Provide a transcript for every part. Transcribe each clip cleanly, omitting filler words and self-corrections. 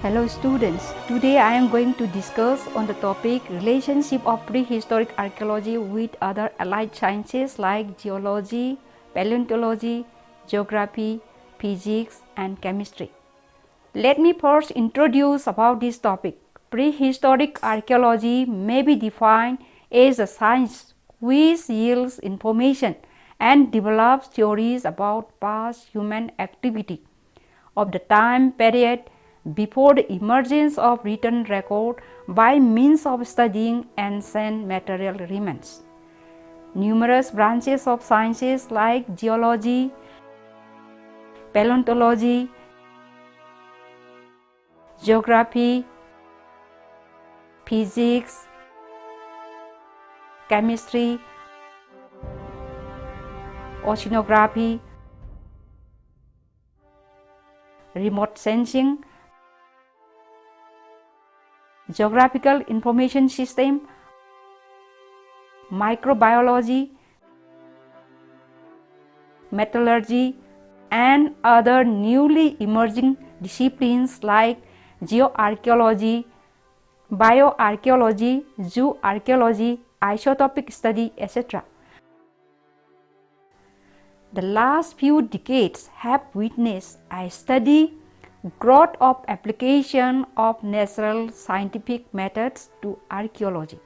Hello students, today I am going to discuss on the topic relationship of prehistoric archaeology with other allied sciences like geology, paleontology, geography, physics and chemistry. Let me first introduce about this topic. Prehistoric archaeology may be defined as a science which yields information and develops theories about past human activity of the time period before the emergence of written record by means of studying ancient material remains. Numerous branches of sciences like geology, paleontology, geography, physics, chemistry, oceanography, remote sensing, geographical information system, microbiology, metallurgy, and other newly emerging disciplines like geoarchaeology, bioarchaeology, zooarchaeology, isotopic study, etc. The last few decades have witnessed a steady growth of application of natural scientific methods to archaeology.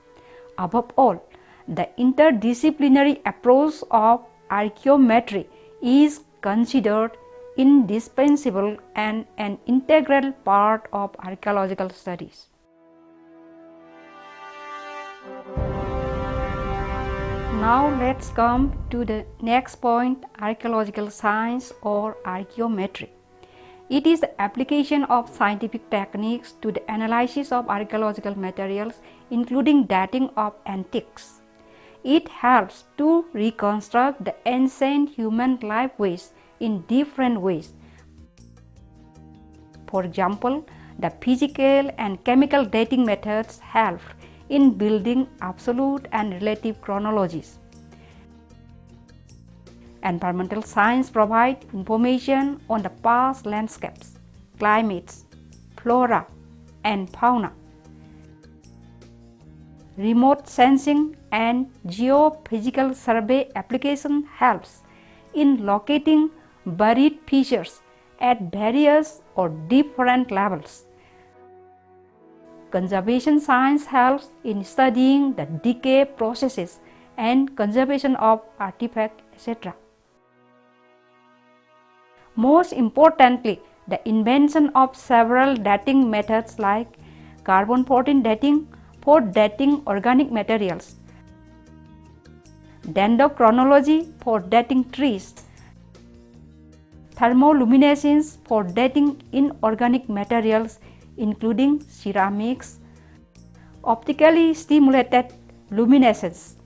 Above all, the interdisciplinary approach of archaeometry is considered indispensable and an integral part of archaeological studies. Now let's come to the next point, archaeological science or archaeometry. It is the application of scientific techniques to the analysis of archaeological materials, including dating of antiques. It helps to reconstruct the ancient human lifeways in different ways. For example, the physical and chemical dating methods help in building absolute and relative chronologies. Environmental science provides information on the past landscapes, climates, flora, and fauna. Remote sensing and geophysical survey application helps in locating buried features at various or different levels. Conservation science helps in studying the decay processes and conservation of artifacts, etc. Most importantly, the invention of several dating methods like carbon-14 dating for dating organic materials, dendrochronology for dating trees, thermoluminescence for dating inorganic materials including ceramics, optically stimulated luminescence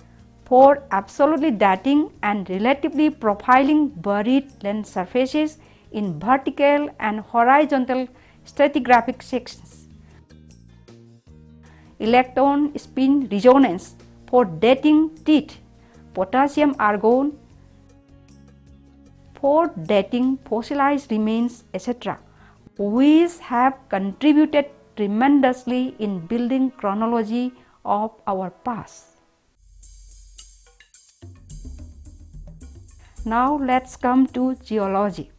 for absolutely dating and relatively profiling buried land surfaces in vertical and horizontal stratigraphic sections, electron spin resonance for dating teeth, potassium argon for dating fossilized remains, etc., which have contributed tremendously in building chronology of our past. Now let's come to geology.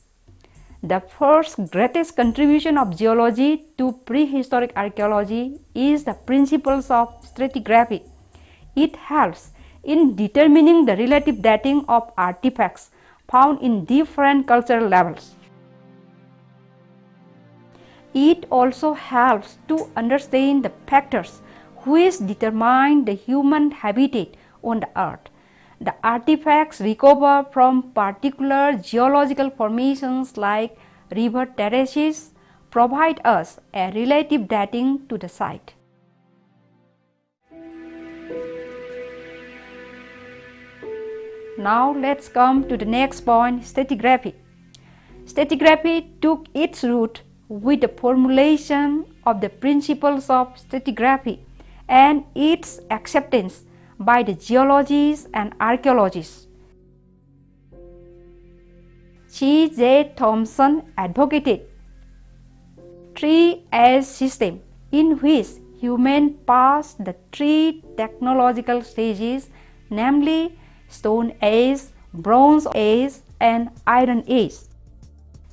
The first greatest contribution of geology to prehistoric archaeology is the principles of stratigraphy. It helps in determining the relative dating of artifacts found in different cultural levels. It also helps to understand the factors which determine the human habitat on the earth. The artifacts recovered from particular geological formations like river terraces provide us a relative dating to the site. Now let's come to the next point, stratigraphy. Stratigraphy took its root with the formulation of the principles of stratigraphy and its acceptance by the geologists and archaeologists. C. J. Thomson advocated 3-age system in which humans passed the 3 technological stages, namely Stone Age, Bronze Age and Iron Age.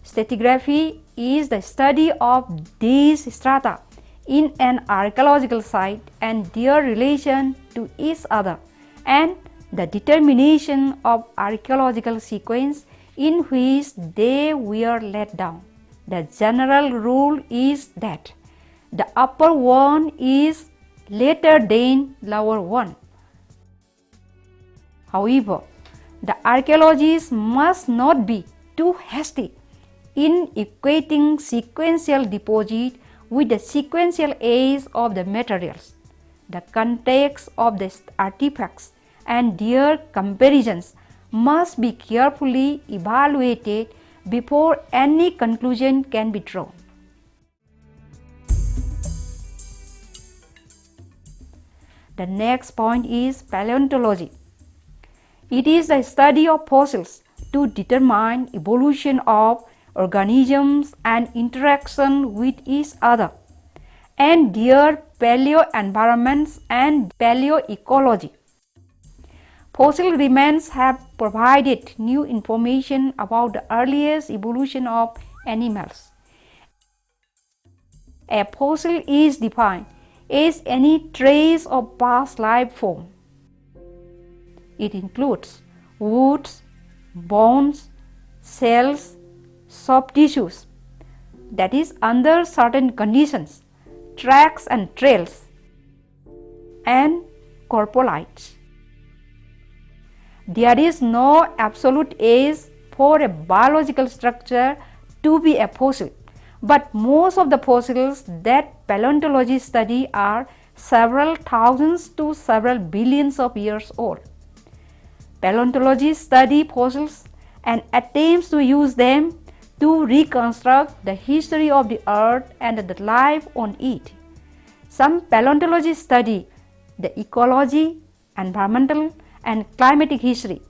Stratigraphy is the study of these strata in an archaeological site and their relation to each other, and the determination of archaeological sequence in which they were laid down. The general rule is that the upper one is later than lower one. However, the archaeologists must not be too hasty in equating sequential deposit with the sequential age of the materials. The context of the artifacts and their comparisons must be carefully evaluated before any conclusion can be drawn. The next point is paleontology. It is the study of fossils to determine evolution of organisms and interaction with each other, and their paleo-environments and paleoecology. Fossil remains have provided new information about the earliest evolution of animals. A fossil is defined as any trace of past life form. It includes woods, bones, cells, soft tissues, that is under certain conditions, tracks and trails, and corporites. There is no absolute age for a biological structure to be a fossil, but most of the fossils that paleontologists study are several thousands to several billions of years old. Paleontologists study fossils and attempts to use them to reconstruct the history of the earth and the life on it. Some paleontologists study the ecology, environmental and climatic history.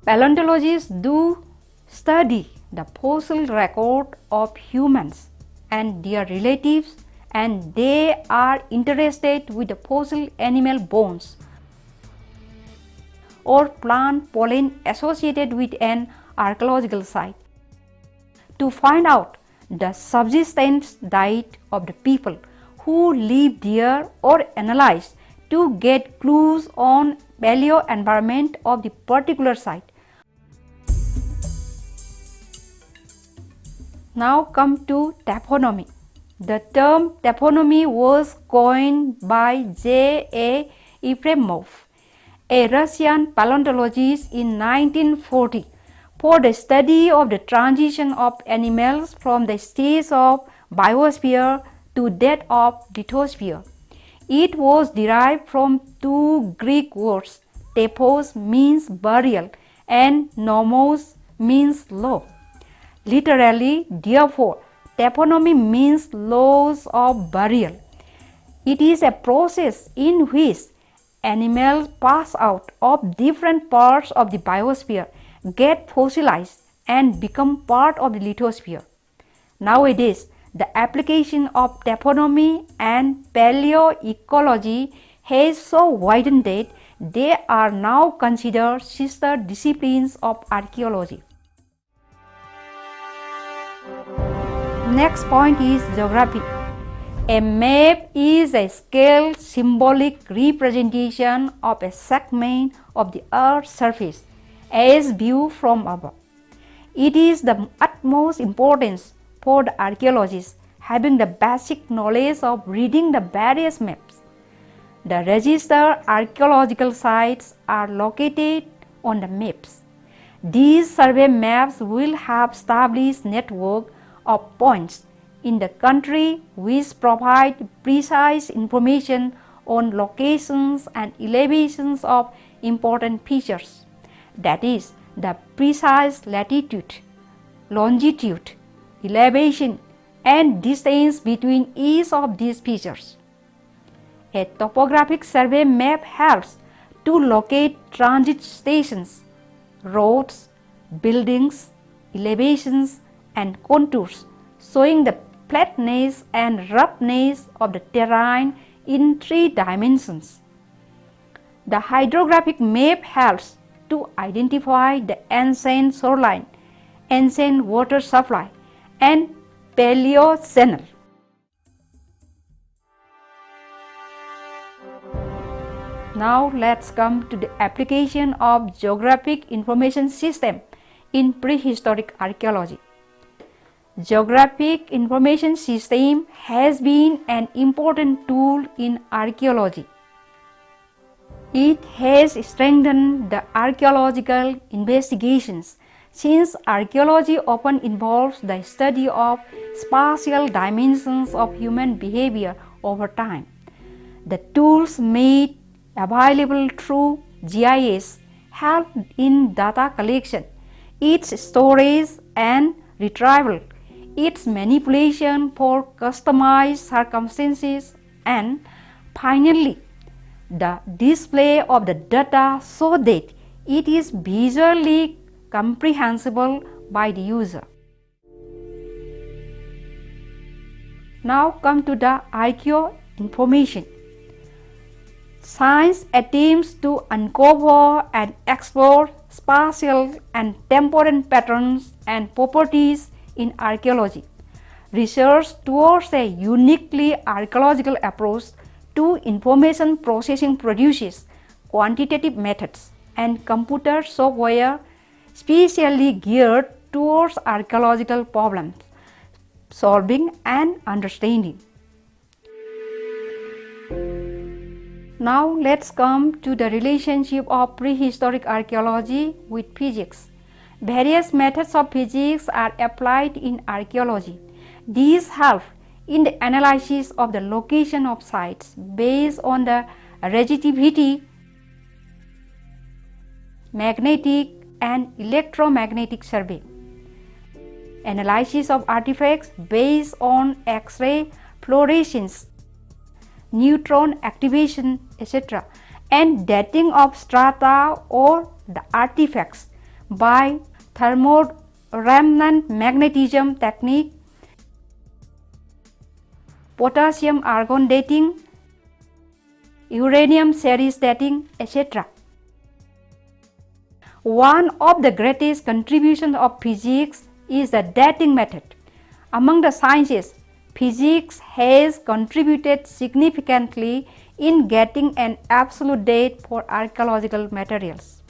Paleontologists do study the fossil record of humans and their relatives, and they are interested with the fossil animal bones or plant pollen associated with an archaeological site to find out the subsistence diet of the people who live there, or analyze to get clues on paleo environment of the particular site. Now come to taphonomy. The term taphonomy was coined by J.A. Efremov, a Russian paleontologist in 1940, for the study of the transition of animals from the stage of biosphere to that of lithosphere. It was derived from 2 Greek words. Taphos means burial and nomos means law. Literally, therefore, taphonomy means laws of burial. It is a process in which animals pass out of different parts of the biosphere, get fossilized and become part of the lithosphere. Nowadays, the application of taphonomy and paleoecology has so widened that they are now considered sister disciplines of archaeology. Next point is geography. A map is a scale symbolic representation of a segment of the Earth's surface as viewed from above. It is the utmost importance for the archaeologists having the basic knowledge of reading the various maps. The registered archaeological sites are located on the maps. These survey maps will have established network of points in the country which provide precise information on locations and elevations of important features, that is, the precise latitude, longitude, elevation and distance between each of these features. A topographic survey map helps to locate transit stations, roads, buildings, elevations and contours showing the flatness and roughness of the terrain in 3 dimensions. The hydrographic map helps to identify the ancient shoreline, ancient water supply, and Paleochannel. Now let's come to the application of geographic information system in prehistoric archaeology. Geographic information system has been an important tool in archaeology. It has strengthened the archaeological investigations since archaeology often involves the study of spatial dimensions of human behavior over time. The tools made available through GIS help in data collection, its storage and retrieval, its manipulation for customized circumstances, and finally, the display of the data so that it is visually comprehensible by the user. Now come to the archaeo information. Science attempts to uncover and explore spatial and temporal patterns and properties in archaeology. Research towards a uniquely archaeological approach to information processing produces quantitative methods and computer software specially geared towards archaeological problem solving and understanding. Now let's come to the relationship of prehistoric archaeology with physics. Various methods of physics are applied in archaeology. These help in the analysis of the location of sites based on the resistivity, magnetic and electromagnetic survey, analysis of artifacts based on X-ray fluorescence, neutron activation, etc., and dating of strata or the artifacts by thermoremnant magnetism technique, potassium argon dating, uranium series dating, etc. One of the greatest contributions of physics is the dating method. Among the sciences, physics has contributed significantly in getting an absolute date for archaeological materials.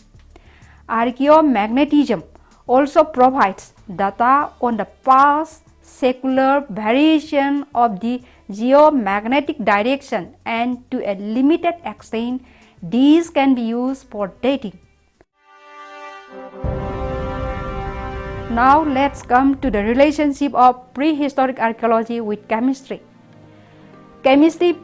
Archaeomagnetism also provides data on the past secular variation of the geomagnetic direction, and to a limited extent these can be used for dating. Now let's come to the relationship of prehistoric archaeology with chemistry. Chemistry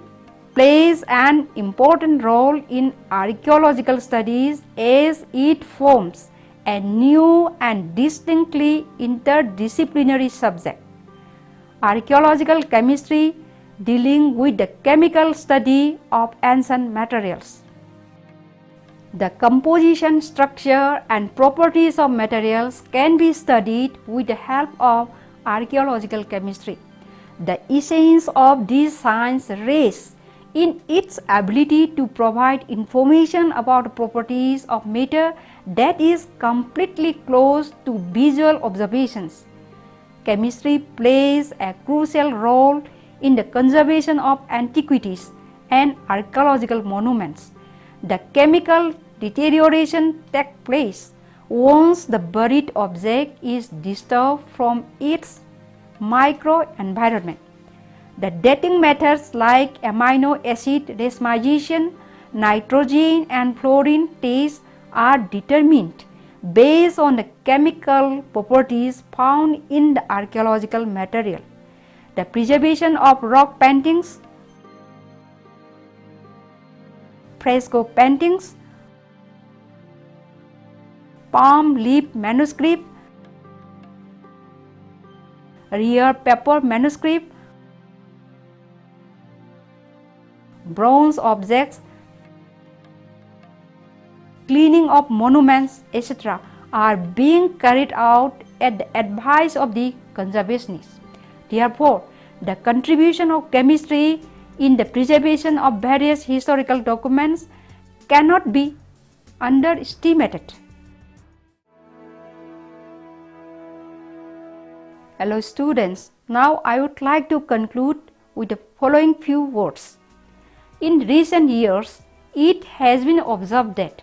plays an important role in archaeological studies as it forms a new and distinctly interdisciplinary subject. Archaeological chemistry dealing with the chemical study of ancient materials. The composition, structure and properties of materials can be studied with the help of archaeological chemistry. The essence of this science rests in its ability to provide information about properties of matter that is completely close to visual observations. Chemistry plays a crucial role in the conservation of antiquities and archaeological monuments. The chemical deterioration takes place once the buried object is disturbed from its microenvironment. The dating methods like amino acid resmization, nitrogen and fluorine tests are determined based on the chemical properties found in the archaeological material. The preservation of rock paintings, fresco paintings, palm leaf manuscript, rare paper manuscript, bronze objects, cleaning of monuments, etc. are being carried out at the advice of the conservationists. Therefore, the contribution of chemistry in the preservation of various historical documents cannot be underestimated. Hello students, now I would like to conclude with the following few words. In recent years, it has been observed that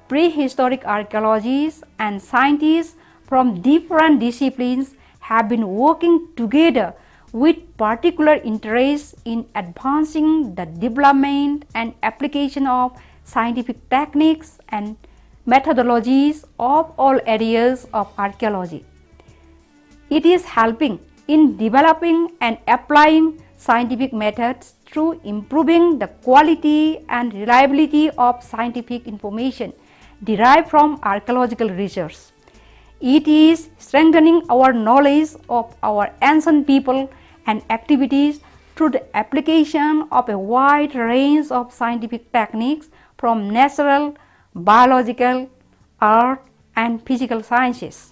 prehistoric archaeologists and scientists from different disciplines have been working together with particular interest in advancing the development and application of scientific techniques and methodologies of all areas of archaeology. It is helping in developing and applying scientific methods through improving the quality and reliability of scientific information derived from archaeological research. It is strengthening our knowledge of our ancient people and activities through the application of a wide range of scientific techniques from natural, biological, earth, and physical sciences.